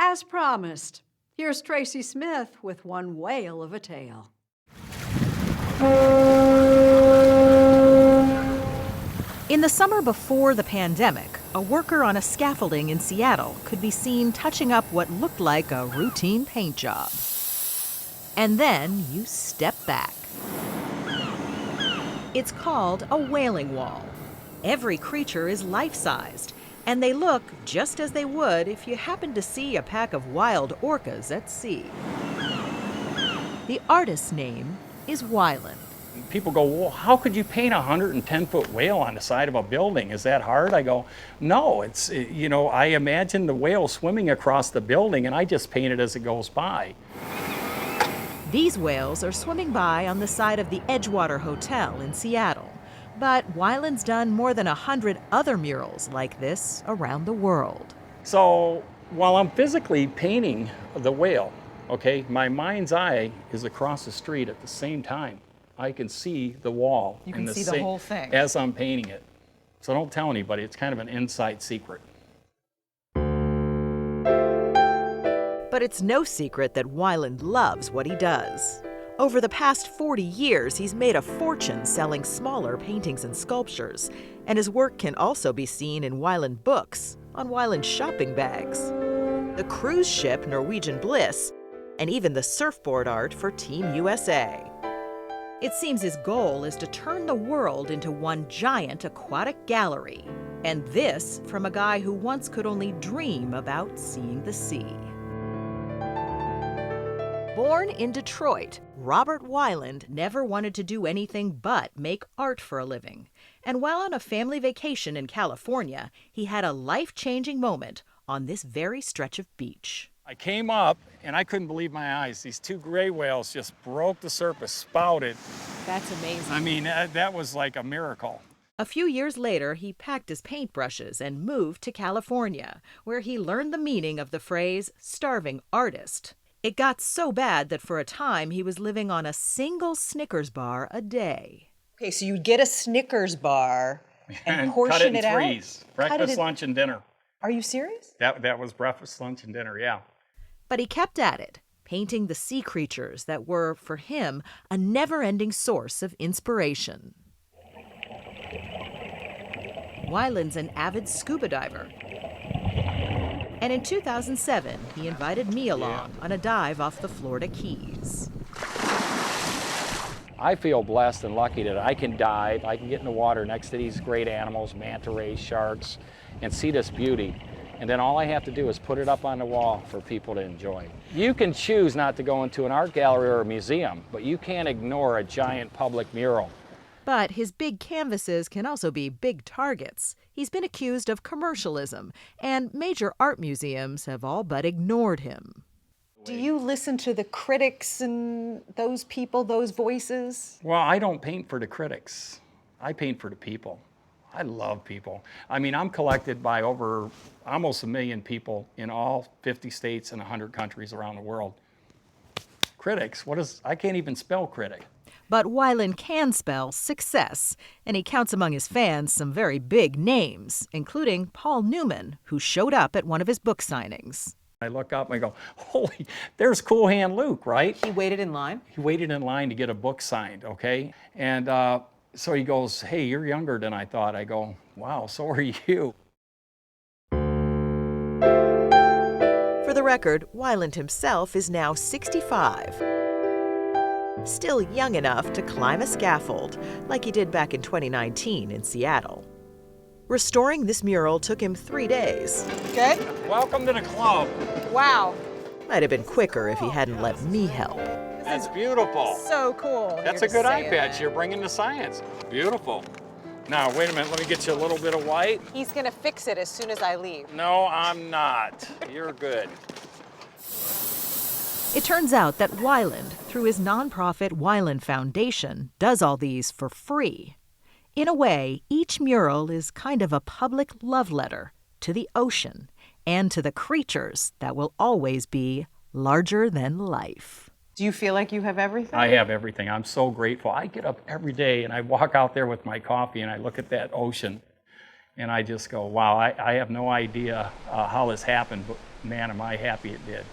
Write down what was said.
As promised, here's Tracy Smith with one whale of a tale. In the summer before the pandemic, a worker on a scaffolding in Seattle could be seen touching up what looked like a routine paint job. And then you step back. It's called a whaling wall. Every creature is life-sized, and they look just as they would if you happened to see a pack of wild orcas at sea. The artist's name is Wyland. People go, well, how could you paint a 110-foot whale on the side of a building? Is that hard? I go, no, I imagine the whale swimming across the building and I just paint it as it goes by. These whales are swimming by on the side of the Edgewater Hotel in Seattle. But Wyland's done more than 100 other murals like this around the world. So while I'm physically painting the whale, okay, my mind's eye is across the street at the same time. I can see the wall. You can see the whole thing. As I'm painting it. So don't tell anybody, it's kind of an inside secret. But it's no secret that Wyland loves what he does. Over the past 40 years, he's made a fortune selling smaller paintings and sculptures, and his work can also be seen in Wyland books, on Wyland shopping bags, the cruise ship Norwegian Bliss, and even the surfboard art for Team USA. It seems his goal is to turn the world into one giant aquatic gallery, and this from a guy who once could only dream about seeing the sea. Born in Detroit, Robert Wyland never wanted to do anything but make art for a living. And while on a family vacation in California, he had a life-changing moment on this very stretch of beach. I came up and I couldn't believe my eyes. These two gray whales just broke the surface, spouted. That's amazing. I mean, that was like a miracle. A few years later, he packed his paintbrushes and moved to California, where he learned the meaning of the phrase starving artist. It got so bad that for a time he was living on a single Snickers bar a day. Okay, so you'd get a Snickers bar and portion cut it in threes. Breakfast, lunch, and dinner. Are you serious? That was breakfast, lunch, and dinner, yeah. But he kept at it, painting the sea creatures that were, for him, a never-ending source of inspiration. Wyland's an avid scuba diver. And in 2007, he invited me along on a dive off the Florida Keys. I feel blessed and lucky that I can dive, I can get in the water next to these great animals, manta rays, sharks, and see this beauty. And then all I have to do is put it up on the wall for people to enjoy. You can choose not to go into an art gallery or a museum, but you can't ignore a giant public mural. But his big canvases can also be big targets. He's been accused of commercialism, and major art museums have all but ignored him. Do you listen to the critics and those people, those voices? Well, I don't paint for the critics. I paint for the people. I love people. I mean, I'm collected by over almost 1 million people in all 50 states and 100 countries around the world. Critics, I can't even spell critic. But Wyland can spell success, and he counts among his fans some very big names, including Paul Newman, who showed up at one of his book signings. I look up and I go, holy, there's Cool Hand Luke, right? He waited in line? He waited in line to get a book signed, okay? And so he goes, hey, you're younger than I thought. I go, wow, so are you. For the record, Wyland himself is now 65. Still young enough to climb a scaffold, like he did back in 2019 in Seattle. Restoring this mural took him 3 days. Okay. Welcome to the club. Wow. Might have been quicker if he hadn't let me help. That's beautiful. So cool. That's a good eye patch. You're bringing the science. Beautiful. Now, wait a minute. Let me get you a little bit of white. He's going to fix it as soon as I leave. No, I'm not. You're good. It turns out that Wyland, through his nonprofit Wyland Foundation, does all these for free. In a way, each mural is kind of a public love letter to the ocean and to the creatures that will always be larger than life. Do you feel like you have everything? I have everything. I'm so grateful. I get up every day and I walk out there with my coffee and I look at that ocean And I just go, wow, I have no idea how this happened, but man, am I happy it did.